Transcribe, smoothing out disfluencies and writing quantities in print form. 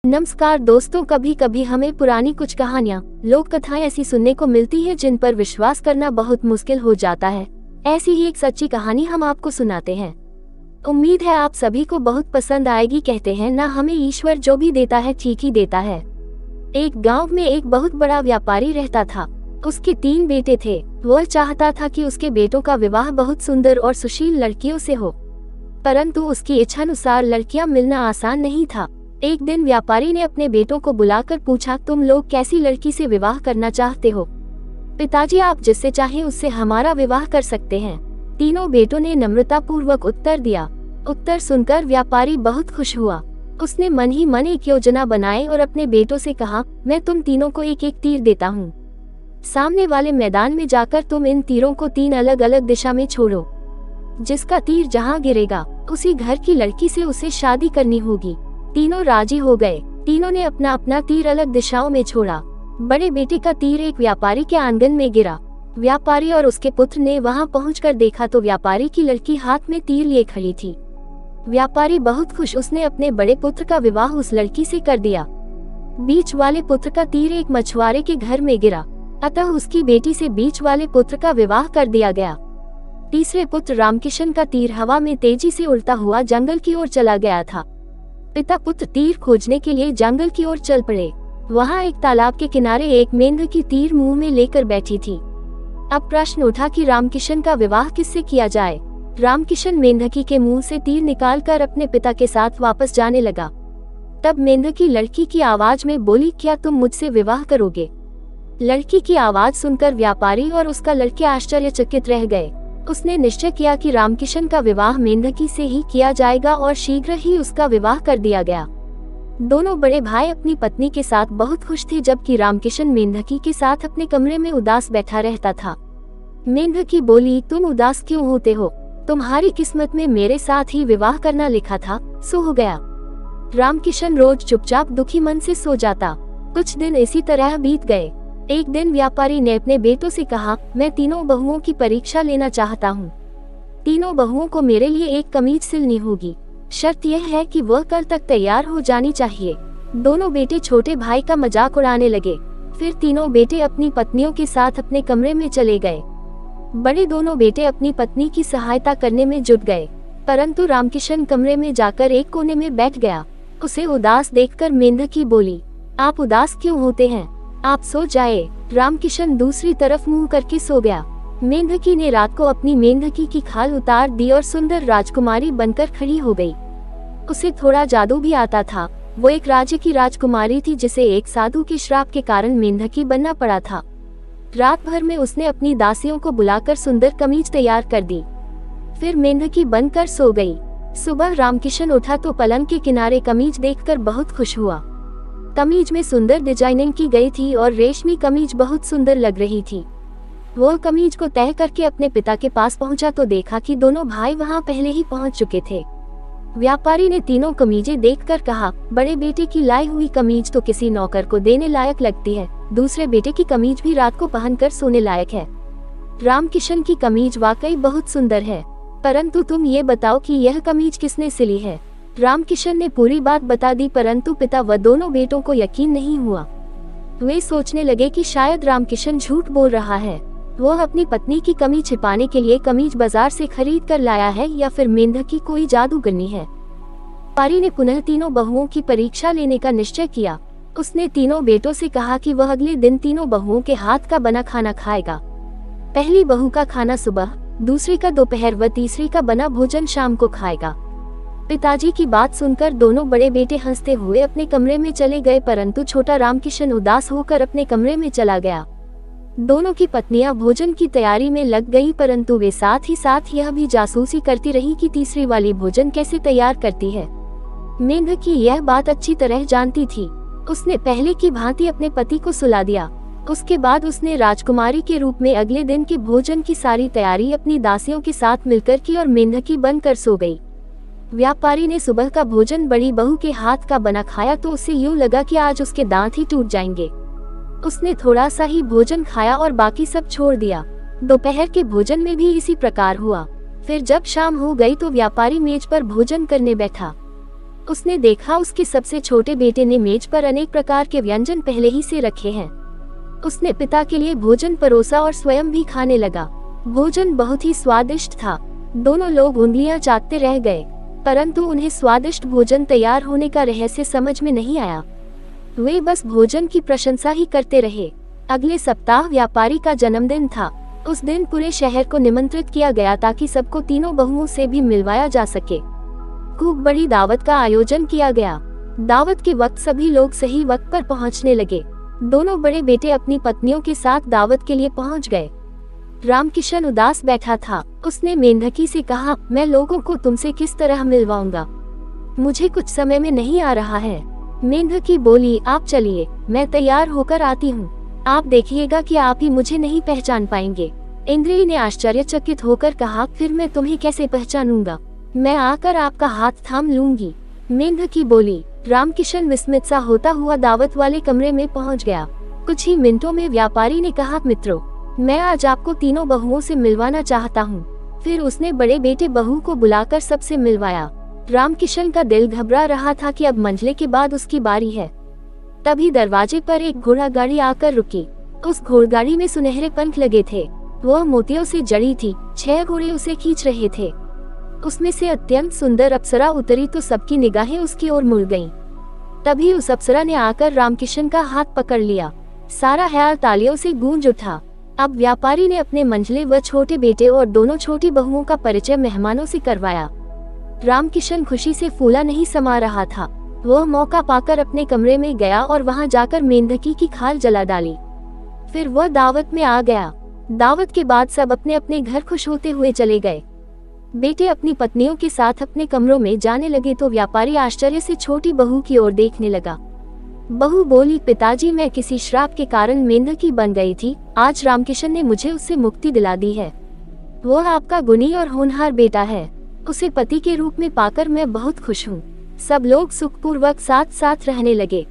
नमस्कार दोस्तों, कभी कभी हमें पुरानी कुछ कहानियाँ, लोक कथाएं ऐसी सुनने को मिलती है जिन पर विश्वास करना बहुत मुश्किल हो जाता है। ऐसी ही एक सच्ची कहानी हम आपको सुनाते हैं। उम्मीद है आप सभी को बहुत पसंद आएगी। कहते हैं ना, हमें ईश्वर जो भी देता है ठीक ही देता है। एक गांव में एक बहुत बड़ा व्यापारी रहता था। उसके 3 बेटे थे। वह चाहता था कि उसके बेटों का विवाह बहुत सुंदर और सुशील लड़कियों से हो, परंतु उसकी इच्छानुसार लड़कियां मिलना आसान नहीं था। एक दिन व्यापारी ने अपने बेटों को बुलाकर पूछा, तुम लोग कैसी लड़की से विवाह करना चाहते हो? पिताजी, आप जिससे चाहें उससे हमारा विवाह कर सकते हैं। तीनों बेटों ने नम्रता पूर्वक उत्तर दिया। उत्तर सुनकर व्यापारी बहुत खुश हुआ। उसने मन ही मन एक योजना बनाई और अपने बेटों से कहा, मैं तुम तीनों को एक एक तीर देता हूँ। सामने वाले मैदान में जाकर तुम इन तीरों को 3 अलग अलग दिशा में छोड़ो। जिसका तीर जहाँ गिरेगा उसी घर की लड़की से उसे शादी करनी होगी। तीनों राजी हो गए। तीनों ने अपना अपना तीर अलग दिशाओं में छोड़ा। बड़े बेटे का तीर एक व्यापारी के आंगन में गिरा। व्यापारी और उसके पुत्र ने वहां पहुंचकर देखा तो व्यापारी की लड़की हाथ में तीर लिए खड़ी थी। व्यापारी बहुत खुश, उसने अपने बड़े पुत्र का विवाह उस लड़की से कर दिया। बीच वाले पुत्र का तीर एक मछुआरे के घर में गिरा, अतः उसकी बेटी से बीच वाले पुत्र का विवाह कर दिया गया। तीसरे पुत्र रामकिशन का तीर हवा में तेजी से उड़ता हुआ जंगल की ओर चला गया था। पिता पुत्र तीर खोजने के लिए जंगल की ओर चल पड़े। वहां एक तालाब के किनारे एक मेंढकी तीर मुंह में लेकर बैठी थी। अब प्रश्न उठा कि रामकिशन का विवाह किससे किया जाए। रामकिशन मेंढकी के मुंह से तीर निकालकर अपने पिता के साथ वापस जाने लगा। तब मेंढकी लड़की की आवाज में बोली, क्या तुम मुझसे विवाह करोगे? लड़की की आवाज सुनकर व्यापारी और उसका लड़का आश्चर्यचकित रह गए। उसने निश्चय किया कि रामकिशन का विवाह मेंढकी से ही किया जाएगा और शीघ्र ही उसका विवाह कर दिया गया। दोनों बड़े भाई अपनी पत्नी के साथ बहुत खुश थे, जबकि रामकिशन मेंढकी के साथ अपने कमरे में उदास बैठा रहता था। मेंढकी बोली, तुम उदास क्यों होते हो? तुम्हारी किस्मत में मेरे साथ ही विवाह करना लिखा था, सो हो गया। रामकिशन रोज चुपचाप दुखी मन से सो जाता। कुछ दिन इसी तरह बीत गए। एक दिन व्यापारी ने अपने बेटों से कहा, मैं तीनों बहुओं की परीक्षा लेना चाहता हूँ। तीनों बहुओं को मेरे लिए एक कमीज सिलनी होगी। शर्त यह है कि वह कल तक तैयार हो जानी चाहिए। दोनों बेटे छोटे भाई का मजाक उड़ाने लगे। फिर तीनों बेटे अपनी पत्नियों के साथ अपने कमरे में चले गए। बड़े दोनों बेटे अपनी पत्नी की सहायता करने में जुट गए, परंतु रामकिशन कमरे में जाकर एक कोने में बैठ गया। उसे उदास देखकर मेंढकी बोली, आप उदास क्यों होते हैं? आप सो जाए। रामकिशन दूसरी तरफ मुंह करके सो गया। मेंढकी ने रात को अपनी मेंढकी की खाल उतार दी और सुंदर राजकुमारी बनकर खड़ी हो गई। उसे थोड़ा जादू भी आता था। वो एक राज्य की राजकुमारी थी जिसे एक साधु के श्राप के कारण मेंढकी बनना पड़ा था। रात भर में उसने अपनी दासियों को बुलाकर सुंदर कमीज तैयार कर दी, फिर मेंढकी बनकर सो गई। सुबह रामकिशन उठा तो पलंग के किनारे कमीज देखकर बहुत खुश हुआ। कमीज में सुंदर डिजाइनिंग की गई थी और रेशमी कमीज बहुत सुंदर लग रही थी। वो कमीज को तय करके अपने पिता के पास पहुंचा तो देखा कि दोनों भाई वहां पहले ही पहुंच चुके थे। व्यापारी ने तीनों कमीजें देखकर कहा, बड़े बेटे की लाई हुई कमीज तो किसी नौकर को देने लायक लगती है। दूसरे बेटे की कमीज भी रात को पहनकर सोने लायक है। रामकिशन की कमीज वाकई बहुत सुंदर है, परंतु तुम ये बताओ कि यह कमीज किसने सिली है? रामकिशन ने पूरी बात बता दी, परंतु पिता व दोनों बेटों को यकीन नहीं हुआ। वे सोचने लगे कि शायद रामकिशन झूठ बोल रहा है। वह अपनी पत्नी की कमी छिपाने के लिए कमीज बाजार से खरीद कर लाया है या फिर मेंढकी कोई जादूगरनी है। व्यापारी ने पुनः तीनों बहुओं की परीक्षा लेने का निश्चय किया। उसने तीनों बेटों से कहा कि वह अगले दिन तीनों बहुओं के हाथ का बना खाना खाएगा। पहली बहू का खाना सुबह, दूसरी का दोपहर व तीसरी का बना भोजन शाम को खाएगा। पिताजी की बात सुनकर दोनों बड़े बेटे हंसते हुए अपने कमरे में चले गए, परंतु छोटा रामकिशन उदास होकर अपने कमरे में चला गया। दोनों की पत्नियां भोजन की तैयारी में लग गईं, परंतु वे साथ ही साथ यह भी जासूसी करती रही कि तीसरी वाली भोजन कैसे तैयार करती है। मेंढकी यह बात अच्छी तरह जानती थी। उसने पहले की भांति अपने पति को सुला दिया। उसके बाद उसने राजकुमारी के रूप में अगले दिन के भोजन की सारी तैयारी अपनी दासियों के साथ मिलकर की और मेंढकी बनकर सो गई। व्यापारी ने सुबह का भोजन बड़ी बहू के हाथ का बना खाया तो उसे यूं लगा कि आज उसके दांत ही टूट जाएंगे। उसने थोड़ा सा ही भोजन खाया और बाकी सब छोड़ दिया। दोपहर के भोजन में भी इसी प्रकार हुआ। फिर जब शाम हो गई तो व्यापारी मेज पर भोजन करने बैठा। उसने देखा उसके सबसे छोटे बेटे ने मेज पर अनेक प्रकार के व्यंजन पहले ही से रखे हैं। उसने पिता के लिए भोजन परोसा और स्वयं भी खाने लगा। भोजन बहुत ही स्वादिष्ट था। दोनों लोग उंगलियां चाटते रह गए, परंतु उन्हें स्वादिष्ट भोजन तैयार होने का रहस्य समझ में नहीं आया। वे बस भोजन की प्रशंसा ही करते रहे। अगले सप्ताह व्यापारी का जन्मदिन था। उस दिन पूरे शहर को निमंत्रित किया गया ताकि सबको तीनों बहुओं से भी मिलवाया जा सके। खूब बड़ी दावत का आयोजन किया गया। दावत के वक्त सभी लोग सही वक्त पर पहुंचने लगे। दोनों बड़े बेटे अपनी पत्नियों के साथ दावत के लिए पहुंच गए। रामकिशन उदास बैठा था। उसने मेंढकी से कहा, मैं लोगों को तुमसे किस तरह मिलवाऊंगा? मुझे कुछ समय में नहीं आ रहा है। मेंढकी बोली, आप चलिए, मैं तैयार होकर आती हूँ। आप देखिएगा कि आप ही मुझे नहीं पहचान पाएंगे। इंद्री ने आश्चर्यचकित होकर कहा, फिर मैं तुम्हें कैसे पहचानूंगा? मैं आकर आपका हाथ थाम लूंगी। मेंढकी बोली। रामकिशन विस्मित सा होता हुआ दावत वाले कमरे में पहुंच गया। कुछ ही मिनटों में व्यापारी ने कहा, मित्रों, मैं आज आपको तीनों बहुओं से मिलवाना चाहता हूँ। फिर उसने बड़े बेटे बहू को बुलाकर सबसे मिलवाया। रामकिशन का दिल घबरा रहा था कि अब मंझले के बाद उसकी बारी है। तभी दरवाजे पर एक घोड़ागाड़ी आकर रुकी। उस घोड़गाड़ी में सुनहरे पंख लगे थे। वह मोतियों से जड़ी थी। 6 घोड़े उसे खींच रहे थे। उसमें से अत्यंत सुंदर अप्सरा उतरी तो सबकी निगाहें उसकी ओर मुड़ गईं। तभी उस अप्सरा ने आकर रामकिशन का हाथ पकड़ लिया। सारा हॉल तालियों से गूंज उठा। अब व्यापारी ने अपने मंझले व छोटे बेटे और दोनों छोटी बहुओं का परिचय मेहमानों से करवाया। रामकिशन खुशी से फूला नहीं समा रहा था। वह मौका पाकर अपने कमरे में गया और वहां जाकर मेंढकी की खाल जला डाली। फिर वह दावत में आ गया। दावत के बाद सब अपने अपने घर खुश होते हुए चले गए। बेटे अपनी पत्नियों के साथ अपने कमरों में जाने लगे तो व्यापारी आश्चर्य से छोटी बहू की ओर देखने लगा। बहू बोली, पिताजी, मैं किसी श्राप के कारण मेंढकी बन गई थी। आज रामकिशन ने मुझे उससे मुक्ति दिला दी है। वह आपका गुणी और होनहार बेटा है। उसे पति के रूप में पाकर मैं बहुत खुश हूँ। सब लोग सुखपूर्वक साथ साथ रहने लगे।